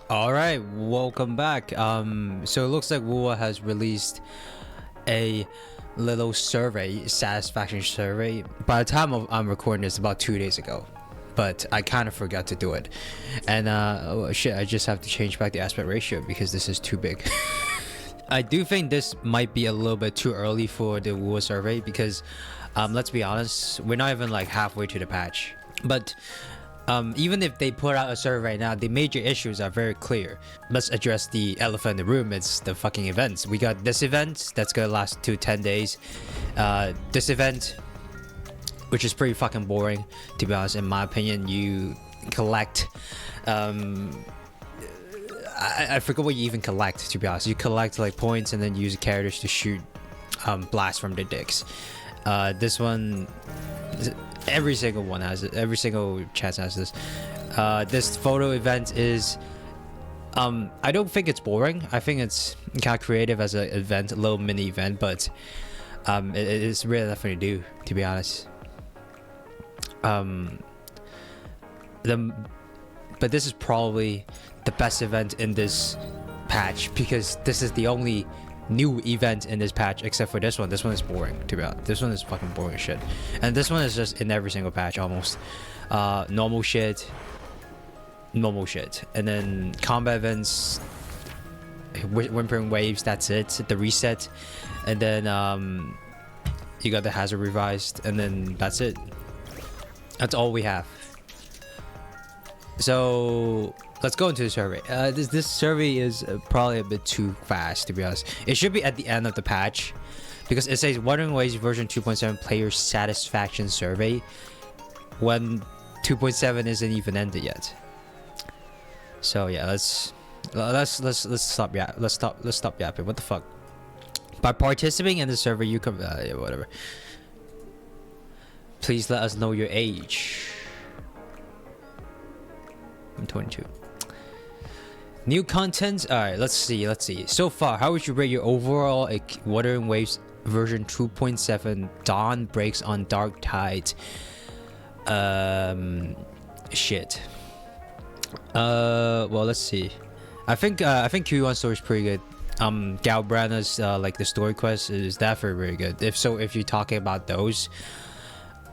All right, welcome back. So it looks like WUA has released a little survey, satisfaction survey. By the time I'm recording this, about 2 days ago, but I kind of forgot to do it. And oh shit, I just have to change back the aspect ratio because this is too big. I do think this might be a little bit too early for the WUA survey because, let's be honest, we're not even like halfway to the patch. But even if they put out a survey right now, the major issues are very clear. Let's address the elephant in the room. It's the fucking events. We got this event that's gonna last 10 days. This event, which is pretty fucking boring, to be honest. In my opinion, you collect. I forget what you even collect. To be honest, you collect like points and then use characters to shoot blasts from their dicks. This one. Every single one has it. Every single chat has this. This photo event is I don't think it's boring. I think it's kind of creative as an event, a little mini event, but it's really nothing to do, to be honest. But this is probably the best event in this patch because this is the only new event in this patch except for this one. This one is boring, to be honest. This one is fucking boring as shit, and this one is just in every single patch almost. Normal shit, and then combat events, whimpering waves, that's it, the reset, and then you got the hazard revised, and then that's it. That's all we have. So let's go into the survey. This survey is probably a bit too fast, to be honest. It should be at the end of the patch because it says Wuthering Waves version 2.7 player satisfaction survey when 2.7 isn't even ended yet. So yeah, let's stop. Yeah, let's stop yapping. What the fuck? By participating in the survey, you can yeah, whatever. Please let us know your age. I'm 22. New content. All right, let's see. So far, how would you rate your overall Wuthering Waves version 2.7 Dawn Breaks on Dark Tide? Shit. Well, let's see. I think Q1 story is pretty good. Galbrana's like the story quest is definitely really good. If you're talking about those,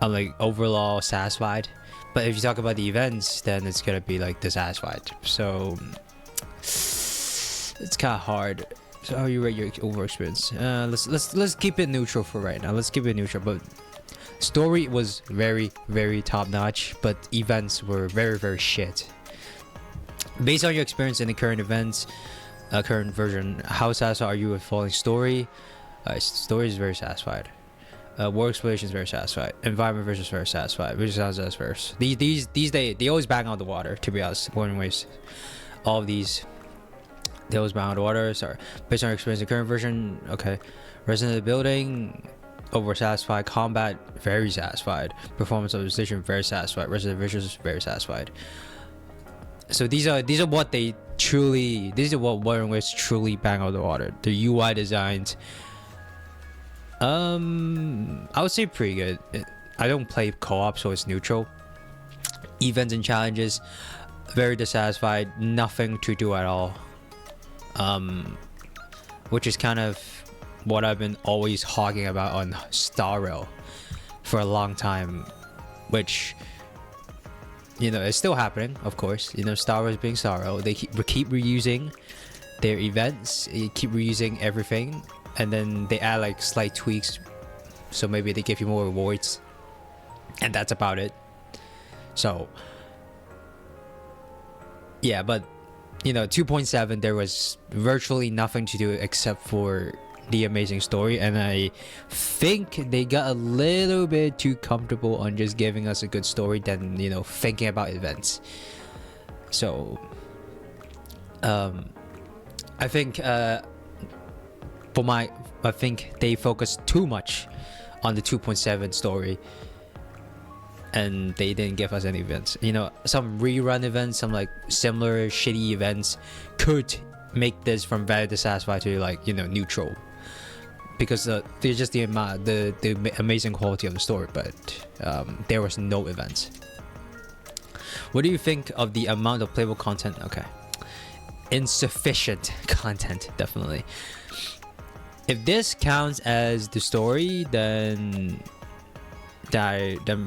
I'm like overall satisfied. But if you talk about the events, then it's gonna be like dissatisfied. So it's kind of hard. So how you rate your overall experience? Let's keep it neutral for right now. Let's keep it neutral. But story was very, very top notch, but events were very, very shit. Based on your experience in the current events, current version, how satisfied are you with following story? Story is very satisfied. War exploration is very satisfied. Environment versus very satisfied. Which sounds as first. These they always bang out the water, to be honest. Wuthering Waves, all of these, they always bang out the water. Sorry, based on your experience in the current version, okay. Resident building, over satisfied. Combat, very satisfied. Performance of the station, very satisfied. Resident visuals, very satisfied. So these are what they truly. These are what Wuthering Waves truly bang out the water. The UI designs. I would say pretty good. I don't play co-op, so it's neutral. Events and challenges, very dissatisfied. Nothing to do at all. Which is kind of what I've been always hogging about on Star Rail for a long time. Which, you know, it's still happening, of course. You know, Star Rail is being Star Rail. They keep reusing their events. They keep reusing everything. And then they add like slight tweaks, so maybe they give you more rewards, and that's about it. So yeah, but you know, 2.7 there was virtually nothing to do except for the amazing story, and I think they got a little bit too comfortable on just giving us a good story than, you know, thinking about events. So I think I think they focused too much on the 2.7 story, and they didn't give us any events. You know, some rerun events, some like similar shitty events could make this from very dissatisfied to like, you know, neutral, because they're just the amazing quality of the story. But there was no events. What do you think of the amount of playable content? Okay. insufficient content, definitely. If this counts as the story, then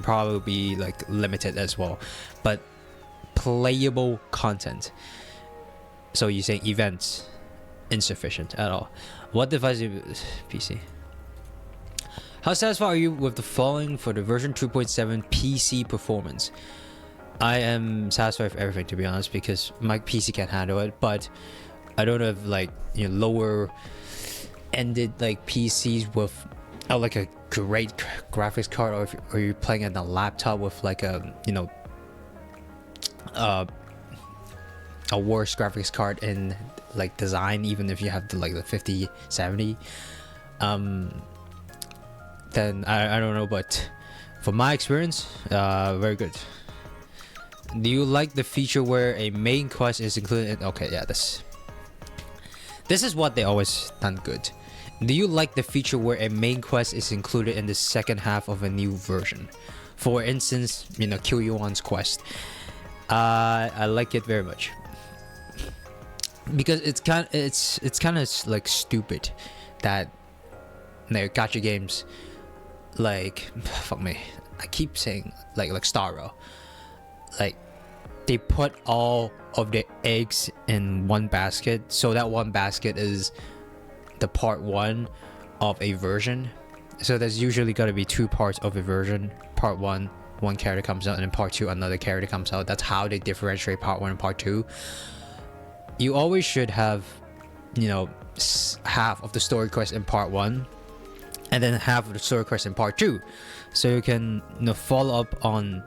probably be like limited as well. But playable content. So you're saying events insufficient at all. What device PC? How satisfied are you with the following for the version 2.7 PC performance? I am satisfied with everything, to be honest, because my PC can't handle it. But I don't have like lower ended like PCs with like a great graphics card, or if you're playing on a laptop with like a a worse graphics card in like design, even if you have the 5070, then I don't know, but from my experience, very good. Do you like the feature where a main quest is included? Okay, yeah, this is what they always done good. Do you like the feature where a main quest is included in the second half of a new version? For instance, Kyuyuan's quest. I like it very much, because it's kind of like stupid that gacha games like fuck me, I keep saying like Starro, like they put all of the eggs in one basket, so that one basket is the part 1 of a version. So there's usually got to be 2 parts of a version. Part 1, one character comes out, and then part 2, another character comes out. That's how they differentiate part 1 and part 2. You always should have half of the story quest in part 1 and then half of the story quest in part 2, so you can follow up on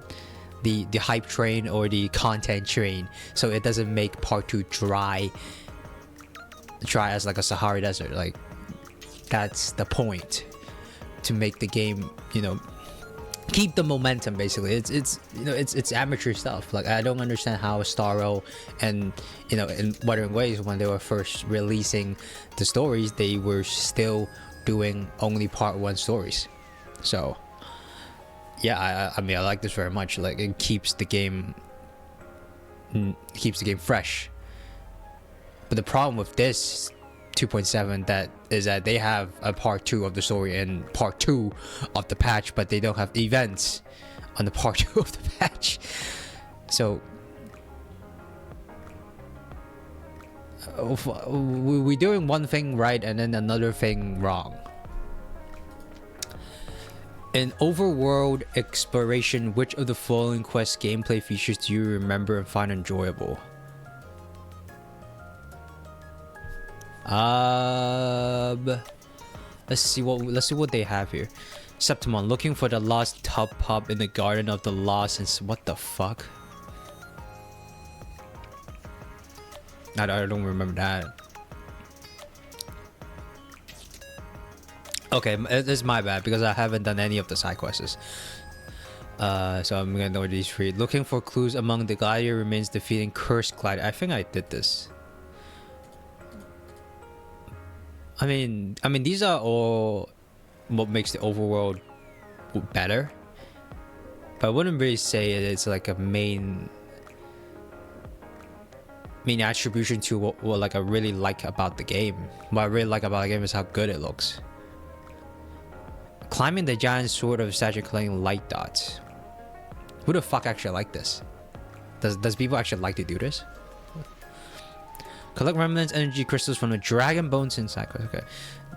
the hype train or the content train, so it doesn't make part 2 dry as like a Sahara Desert. Like, that's the point, to make the game keep the momentum. Basically, it's amateur stuff. Like, I don't understand how Starro and in Wuthering Waves, when they were first releasing the stories, they were still doing only part 1 stories. So yeah, I mean, I like this very much. Like, it keeps the game fresh. But the problem with this 2.7 is that they have a part 2 of the story and part 2 of the patch, but they don't have events on the part 2 of the patch. So we're doing one thing right and then another thing wrong. In overworld exploration, which of the following quest gameplay features do you remember and find enjoyable? Let's see what they have here. Septimon, looking for the lost tub pub in the Garden of the Lost. And what the fuck? I don't remember that. Okay, it's my bad, because I haven't done any of the side quests. So I'm gonna know these 3. Looking for clues among the gladiator remains, defeating cursed gladiator. I think I did this. I mean, these are all what makes the overworld better, but I wouldn't really say it's like a main attribution to what like I really like about the game. What I really like about the game is how good it looks. Climbing the giant sword of statue, collecting light dots. Who the fuck actually like this? Does people actually like to do this? Collect remnants energy crystals from the dragon bones inside. Okay.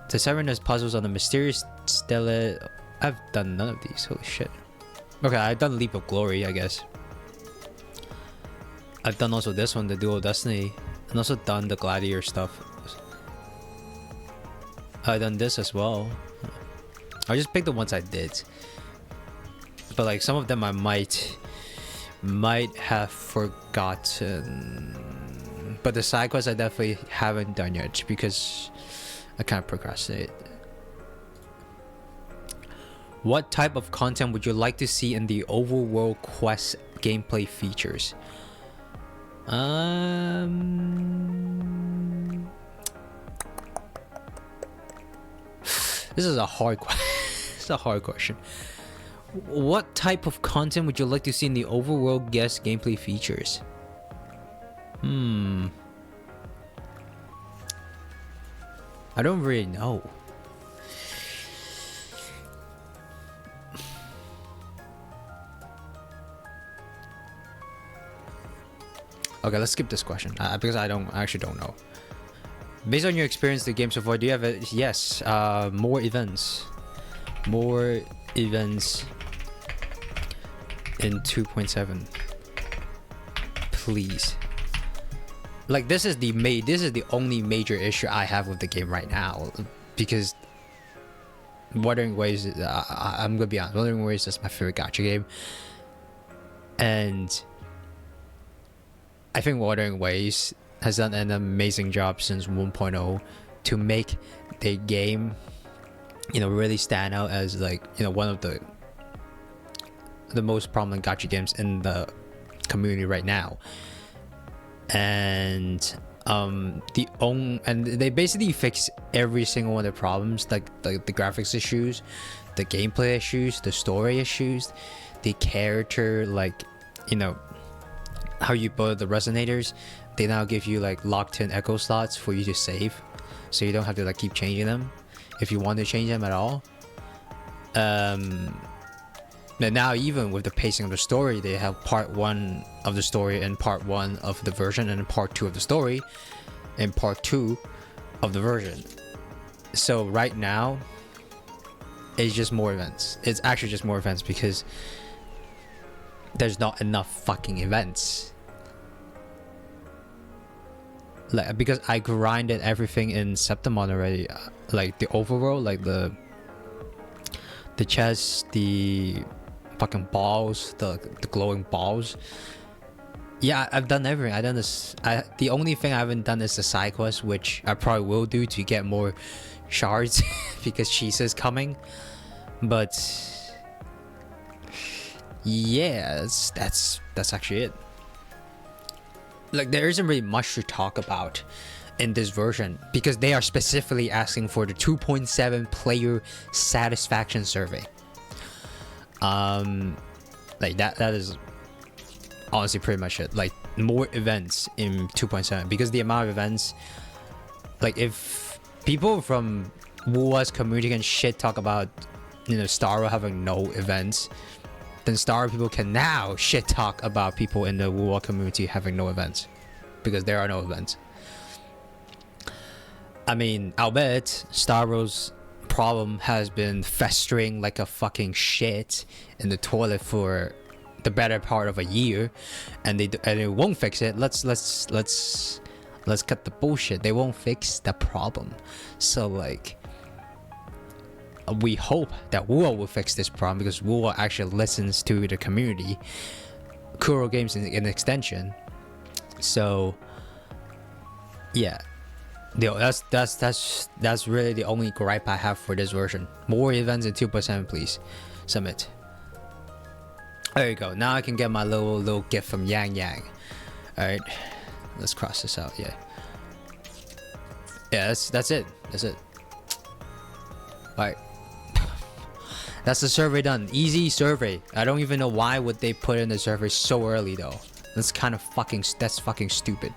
Deciphering those puzzles on the mysterious stela. I've done none of these. Holy shit. Okay, I've done Leap of Glory, I guess. I've done also this one, the Dual Destiny, and also done the Gladiator stuff. I've done this as well. I just picked the ones I did, but like some of them I might have forgotten. But the side quests I definitely haven't done yet because I kind of procrastinate. What type of content would you like to see in the overworld quest gameplay features? This is a hard question. It's a hard question. What type of content would you like to see in the overworld guest gameplay features? I don't really know. Okay, let's skip this question because I actually don't know. Based on your experience the game so far, do you have a yes? More events in 2.7, please. Like this is the only major issue I have with the game right now, because Wuthering Waves, I'm gonna be honest, Wuthering Waves is my favorite gacha game, and I think Wuthering Waves has done an amazing job since 1.0 to make the game, you know, really stand out as, like, you know, one of the most prominent gacha games in the community right now. And they basically fix every single one of the problems, like the graphics issues, the gameplay issues, the story issues, the character, like, you know, how you build the resonators. They now give you like locked in echo slots for you to save, so you don't have to like keep changing them if you want to change them at all. And now, even with the pacing of the story, they have part 1 of the story and part 1 of the version, and part 2 of the story and part 2 of the version. So right now, it's just more events. It's actually just more events because there's not enough fucking events. Like, because I grinded everything in Septimon already, like the overworld, like the chest, the fucking balls, the glowing balls. Yeah, I've done everything. I've done this. The only thing I haven't done is the side quest, which I probably will do to get more shards because Chisa's coming. But yeah, that's actually it. Like, there isn't really much to talk about in this version because they are specifically asking for the 2.7 player satisfaction survey. Like that is honestly pretty much it. Like, more events in 2.7, because the amount of events, like, if people from Wua's community can shit talk about, you know, Star Wars having no events, then Star Wars people can now shit talk about people in the Wua community having no events, because there are no events. I mean, I'll bet Star Wars problem has been festering like a fucking shit in the toilet for the better part of a year, and they won't fix it. Let's cut the bullshit. They won't fix the problem. So, like, we hope that Wua will fix this problem, because Wua actually listens to the community. Kuro Games is an extension. So yeah, that's really the only gripe I have for this version. More events in 2.7, please. Submit. There you go. Now I can get my little gift from Yang Yang. All right, let's cross this out. Yeah, that's it. That's it. All right. That's the survey done. Easy survey. I don't even know why would they put in the survey so early though. That's fucking stupid.